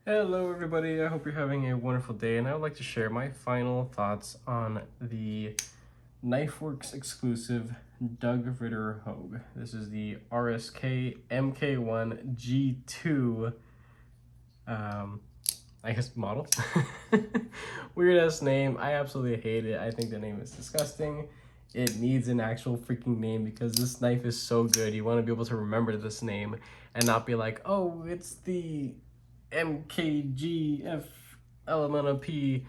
Hello everybody, I hope you're having a wonderful day, and I would like to share my final thoughts on the KnifeWorks exclusive Doug Ritter Hogue. This is the RSK MK1-G2 I guess model. Weird ass name. I absolutely hate it. I think the name is disgusting. It needs an actual freaking name because this knife is so good. You want to be able to remember this name and not be like, oh, it's the MKGF element of P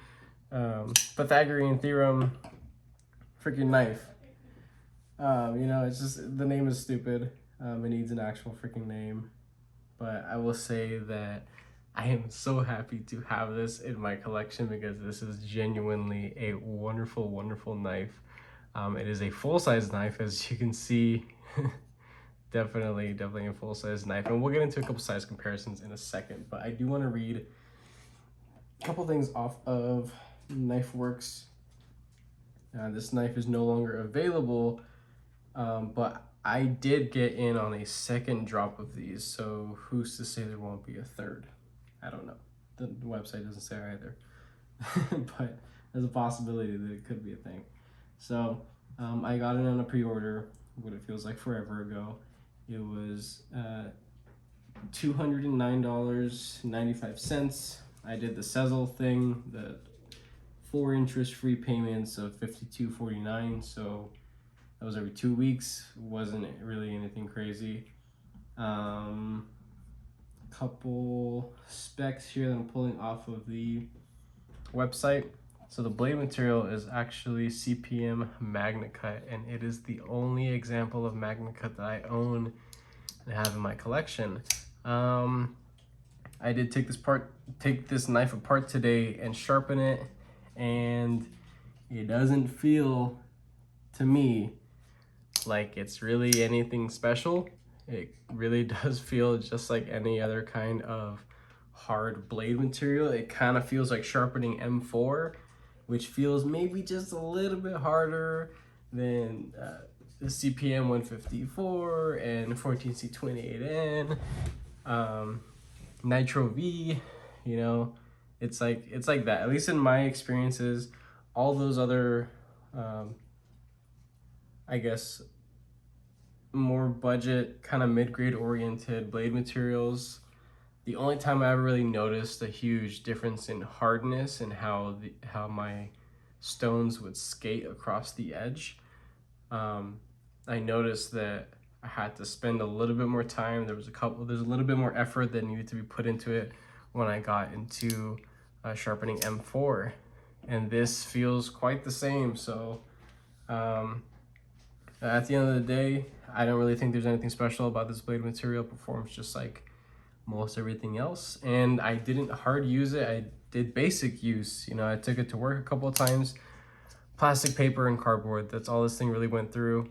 Pythagorean theorem freaking knife. It's just the name is stupid. It needs an actual freaking name. But I will say that I am so happy to have this in my collection because this is genuinely a wonderful, wonderful knife. It is a full-size knife, as you can see. definitely a full-size knife, and we'll get into a couple size comparisons in a second, but I do want to read a couple things off of KnifeWorks. This knife is no longer available, but I did get in on a second drop of these, so who's to say there won't be a third? I don't know. The website doesn't say either, but there's a possibility that it could be a thing. So I got it on a pre-order, what it feels like forever ago. It was $209.95. I did the Sezzle thing, the 4 interest-free payments of $52.49. So that was every 2 weeks. Wasn't really anything crazy. Couple specs here that I'm pulling off of the website. So the blade material is actually CPM MagnaCut, and it is the only example of MagnaCut that I own and have in my collection. I did take this knife apart today and sharpen it, and it doesn't feel to me like it's really anything special. It really does feel just like any other kind of hard blade material. It kind of feels like sharpening M4, which feels maybe just a little bit harder than the CPM 154 and 14C28N, Nitro V. It's like that. At least in my experiences, all those other, I guess, more budget, kind of mid-grade oriented blade materials, the only time I ever really noticed a huge difference in hardness and how my stones would skate across the edge, I noticed that I had to spend a little bit more time. There's a little bit more effort that needed to be put into it when I got into sharpening M4, and this feels quite the same. So at the end of the day, I don't really think there's anything special about this blade material. It performs just like most everything else, and I didn't hard use it. I did basic use. I took it to work a couple of times. Plastic, paper, and cardboard. That's all this thing really went through.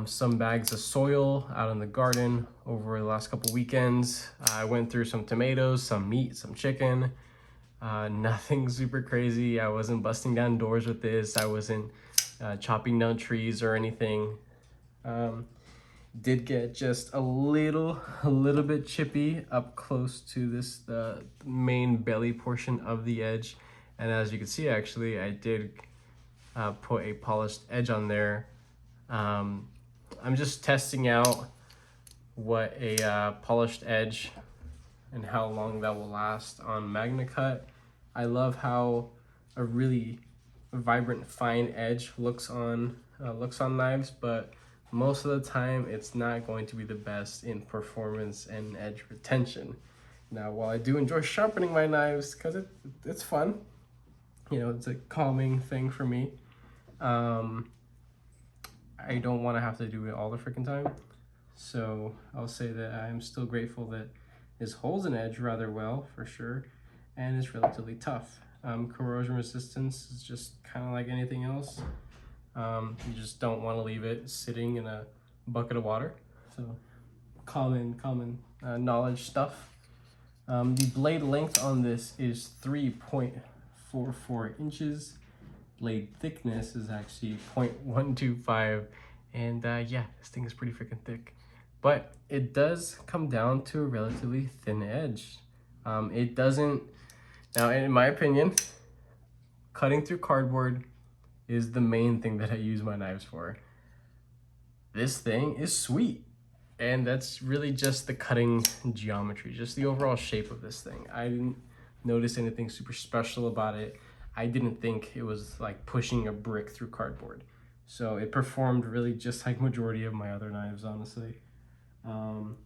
Some bags of soil out in the garden over the last couple weekends. I went through some tomatoes, some meat, some chicken. Nothing super crazy. I wasn't busting down doors with this. I wasn't chopping down trees or anything. Did get just a little bit chippy up close to the main belly portion of the edge, and as you can see, actually I did put a polished edge on there. I'm just testing out what a polished edge and how long that will last on MagnaCut. I love how a really vibrant fine edge looks on knives, but most of the time it's not going to be the best in performance and edge retention. Now, while I do enjoy sharpening my knives because it's fun, it's a calming thing for me, I don't want to have to do it all the freaking time. So I'll say that I'm still grateful that this holds an edge rather well, for sure, and it's relatively tough. Corrosion resistance is just kind of like anything else. You just don't want to leave it sitting in a bucket of water. So common knowledge stuff. The blade length on this is 3.44 inches. Blade thickness is actually 0.125, and yeah, this thing is pretty freaking thick, but it does come down to a relatively thin edge. It doesn't, now in my opinion, cutting through cardboard is the main thing that I use my knives for. This thing is sweet. And that's really just the cutting geometry, just the overall shape of this thing. I didn't notice anything super special about it. I didn't think it was like pushing a brick through cardboard. So it performed really just like majority of my other knives, honestly. And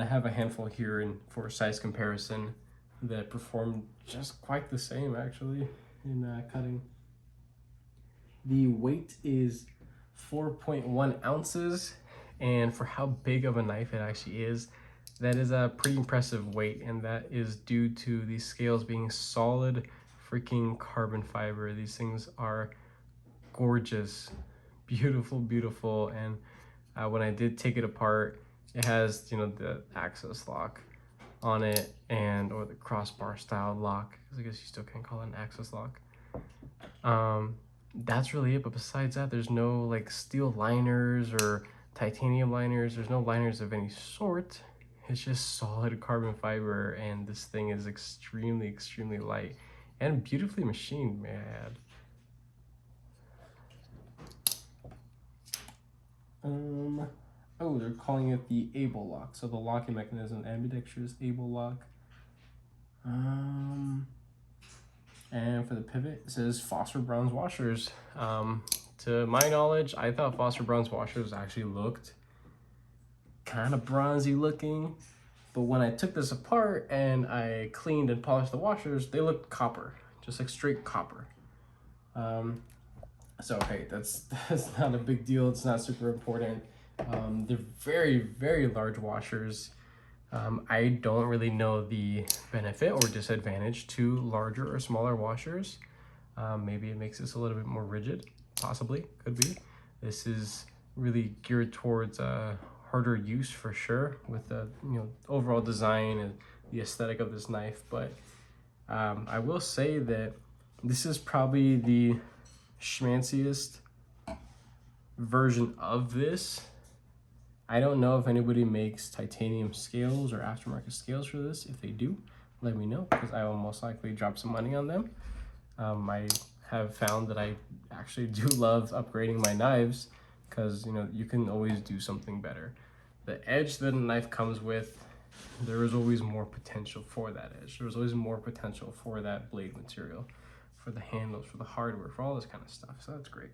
I have a handful here for size comparison that performed just quite the same actually in cutting. The weight is 4.1 ounces, and for how big of a knife it actually is, that is a pretty impressive weight, and that is due to these scales being solid freaking carbon fiber. These things are gorgeous, beautiful, beautiful. And when I did take it apart, it has, you know, the access lock on it, or the crossbar style lock, because I guess you still can't call it an access lock. That's really it, but besides that, there's no like steel liners or titanium liners. There's no liners of any sort. It's just solid carbon fiber, and this thing is extremely, extremely light and beautifully machined, may I add. Oh, they're calling it the able lock. So the locking mechanism, ambidextrous able lock. And for the pivot, it says phosphor bronze washers. To my knowledge, I thought phosphor bronze washers actually looked kind of bronzy looking, but when I took this apart and I cleaned and polished the washers, they looked copper, just like straight copper. So hey, that's not a big deal. It's not super important. They're very, very large washers. I don't really know the benefit or disadvantage to larger or smaller washers. Maybe it makes this a little bit more rigid, possibly, could be. This is really geared towards harder use for sure, with the overall design and the aesthetic of this knife. But I will say that this is probably the schmanciest version of this. I don't know if anybody makes titanium scales or aftermarket scales for this. If they do, let me know, because I will most likely drop some money on them. I have found that I actually do love upgrading my knives, because you can always do something better. The edge that a knife comes with, there is always more potential for that edge. There's always more potential for that blade material, for the handles, for the hardware, for all this kind of stuff. So that's great.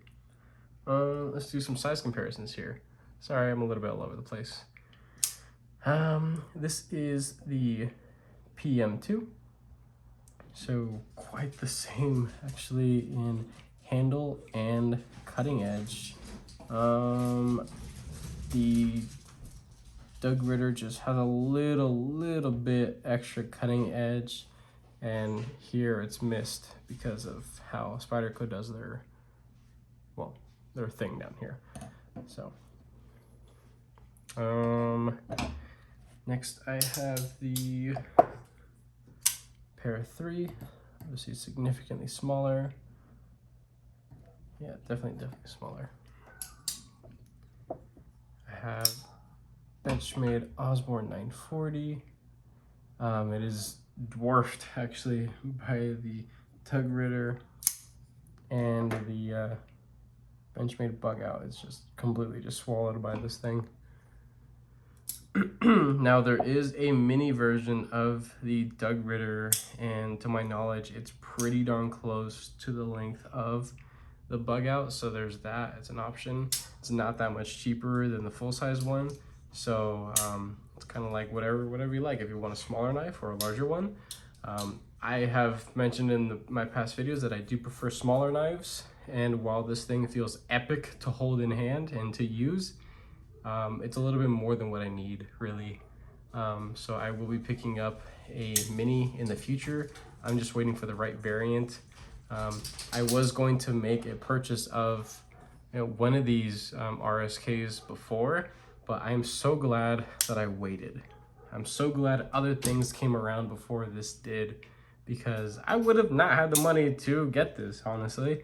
Let's do some size comparisons here. Sorry, I'm a little bit all over the place. This is the PM2. So quite the same actually in handle and cutting edge. The Doug Ritter just has a little bit extra cutting edge, and here it's missed because of how Spyderco does their thing down here. So next I have the Para 3, obviously significantly smaller. Yeah, definitely smaller. I have Benchmade Osborne 940. It is dwarfed actually by the Doug Ritter, and the Benchmade Bug Out is just completely swallowed by this thing. Now there is a mini version of the Doug Ritter, and to my knowledge it's pretty darn close to the length of the Bug Out, so there's that. It's an option. It's not that much cheaper than the full-size one, so it's kind of like whatever you like. If you want a smaller knife or a larger one, I have mentioned in my past videos that I do prefer smaller knives, and while this thing feels epic to hold in hand and to use, it's a little bit more than what I need, really. So I will be picking up a mini in the future. I'm just waiting for the right variant. I was going to make a purchase of one of these RSKs before, but I'm so glad that I waited. I'm so glad other things came around before this did, because I would have not had the money to get this, honestly.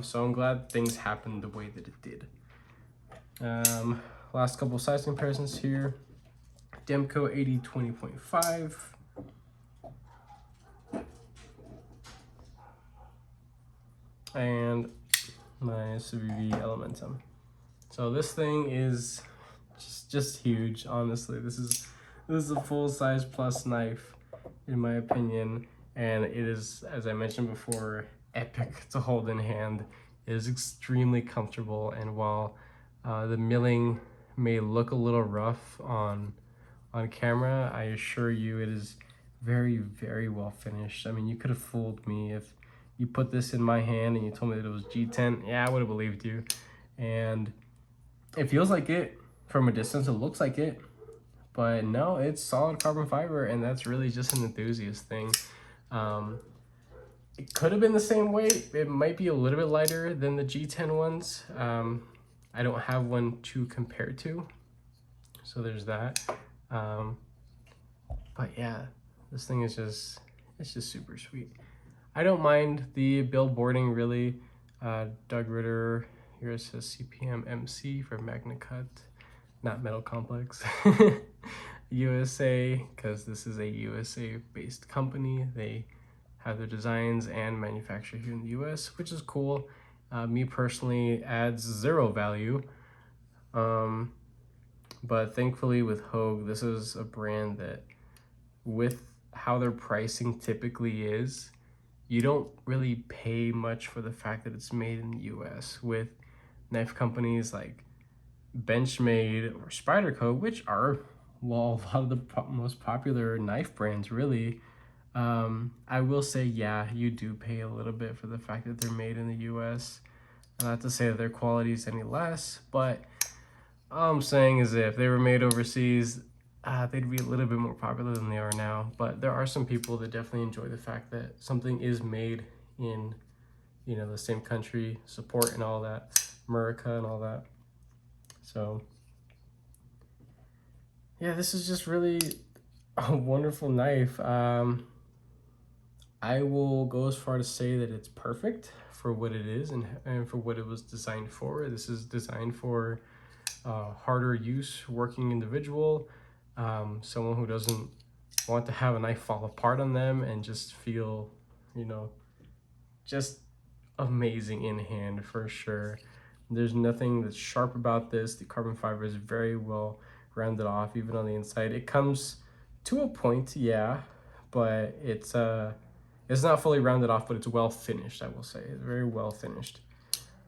So I'm glad things happened the way that it did. Last couple size comparisons here. Demco 80 20.5. and nice VV Elementum. So this thing is just huge, honestly. This is a full-size plus knife, in my opinion, and it is, as I mentioned before, epic to hold in hand. It is extremely comfortable, and while the milling may look a little rough on camera, I assure you it is very, very well finished. I mean, you could have fooled me if you put this in my hand and you told me that it was G10. Yeah, I would have believed you. And it feels like it from a distance. It looks like it, but no, it's solid carbon fiber, and that's really just an enthusiast thing. It could have been the same weight. It might be a little bit lighter than the G10 ones. I don't have one to compare to, so there's that. But yeah, this thing is it's just super sweet. I don't mind the build boarding, really. Doug Ritter, here it says CPM MC for MagnaCut, not Metal Complex. USA, because this is a USA based company. They have their designs and manufacture here in the US, which is cool. Me personally, adds zero value. But thankfully with Hogue, this is a brand that, with how their pricing typically is, you don't really pay much for the fact that it's made in the US. With knife companies like Benchmade or Spyderco, which are, well, a lot of the most popular knife brands, really, I will say, yeah, you do pay a little bit for the fact that they're made in the US. Not to say that their quality is any less, but all I'm saying is if they were made overseas, they'd be a little bit more popular than they are now. But there are some people that definitely enjoy the fact that something is made in, you know, the same country, support and all that, America and all that. So yeah, this is just really a wonderful knife. I will go as far to say that it's perfect for what it is and for what it was designed for. This is designed for harder use working individual, someone who doesn't want to have a knife fall apart on them and just feel, you know, just amazing in hand for sure. There's nothing that's sharp about this. The carbon fiber is very well rounded off, even on the inside. It comes to a point, yeah, but it's not fully rounded off, but it's well finished, I will say. It's very well finished.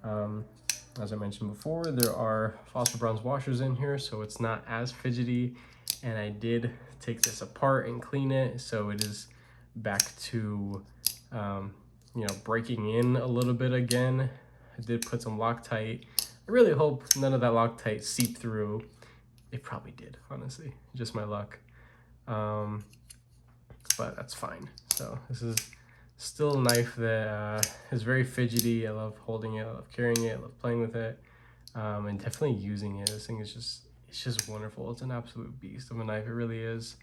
As I mentioned before, there are phosphor bronze washers in here, so it's not as fidgety. And I did take this apart and clean it, so it is back to, you know, breaking in a little bit again. I did put some Loctite. I really hope none of that Loctite seeped through. It probably did, honestly, just my luck. But that's fine. So this is still a knife that is very fidgety. I love holding it, I love carrying it, I love playing with it, and definitely using it. This thing is just wonderful. It's an absolute beast of a knife, it really is.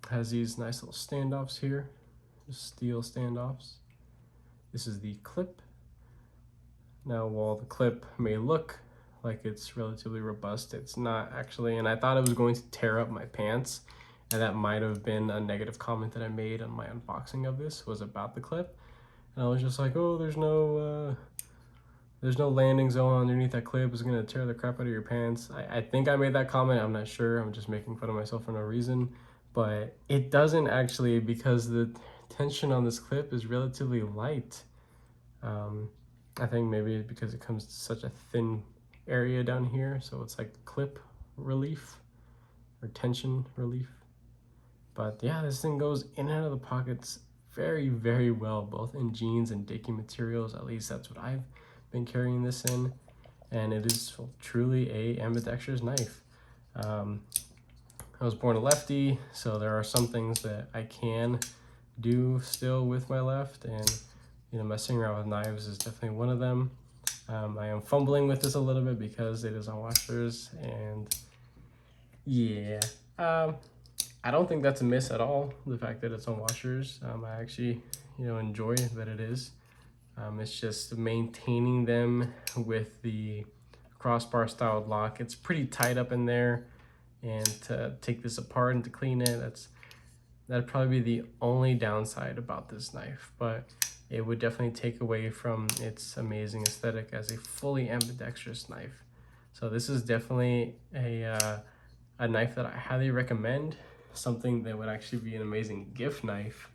Has these nice little standoffs here, just steel standoffs. This is the clip. Now, while the clip may look like it's relatively robust, it's not actually, and I thought it was going to tear up my pants. And that might have been a negative comment that I made on my unboxing of this, was about the clip. And I was just like, oh, there's no landing zone underneath that clip. It's gonna tear the crap out of your pants. I think I made that comment, I'm not sure. I'm just making fun of myself for no reason. But it doesn't actually, because the tension on this clip is relatively light. I think maybe because it comes to such a thin area down here, so it's like clip relief or tension relief. But yeah, this thing goes in and out of the pockets very, very well, both in jeans and dicky materials. At least that's what I've been carrying this in. And it is truly a ambidextrous knife. I was born a lefty, so there are some things that I can do still with my left, and you know, messing around with knives is definitely one of them. I am fumbling with this a little bit because it is on washers, and yeah, I don't think that's a miss at all, the fact that it's on washers. I actually, you know, enjoy that it is. It's just maintaining them with the crossbar styled lock. It's pretty tight up in there, and to take this apart and to clean it, that'd probably be the only downside about this knife. But it would definitely take away from its amazing aesthetic as a fully ambidextrous knife. So this is definitely a knife that I highly recommend, something that would actually be an amazing gift knife.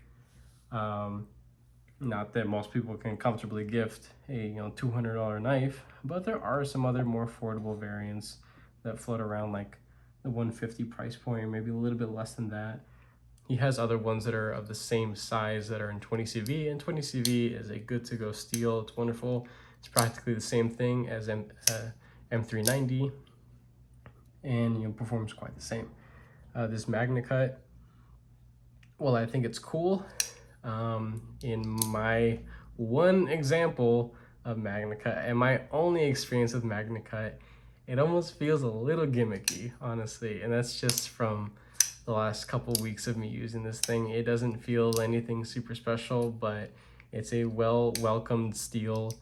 Not that most people can comfortably gift a $200 knife, but there are some other more affordable variants that float around, like the 150 price point, or maybe a little bit less than that. He has other ones that are of the same size that are in 20 CV, and 20 CV is a good to go steel. It's wonderful. It's practically the same thing as M390, and performs quite the same. This MagnaCut, well, I think it's cool. In my one example of MagnaCut and my only experience with MagnaCut, it almost feels a little gimmicky, honestly, and that's just from the last couple weeks of me using this thing. It doesn't feel anything super special, but it's a welcomed steel,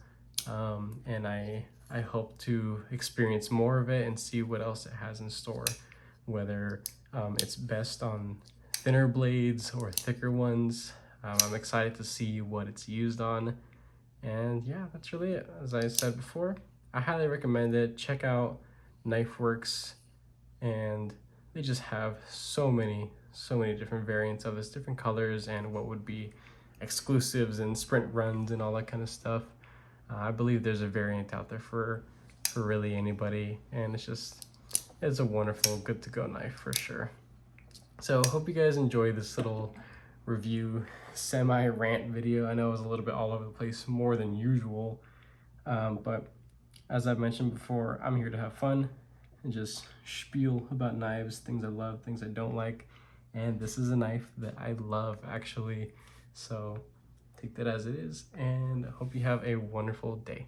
and I hope to experience more of it and see what else it has in store, whether it's best on thinner blades or thicker ones. I'm excited to see what it's used on. And yeah, that's really it. As I said before, I highly recommend it. Check out KnifeWorks, and they just have so many different variants of this, different colors, and what would be exclusives and sprint runs and all that kind of stuff. I believe there's a variant out there for really anybody, and it's a wonderful, good to go knife for sure. So hope you guys enjoyed this little review semi-rant video. I know it was a little bit all over the place, more than usual, but as I've mentioned before, I'm here to have fun and just spiel about knives, things I love, things I don't like, and this is a knife that I love, actually. So take that as it is, and I hope you have a wonderful day.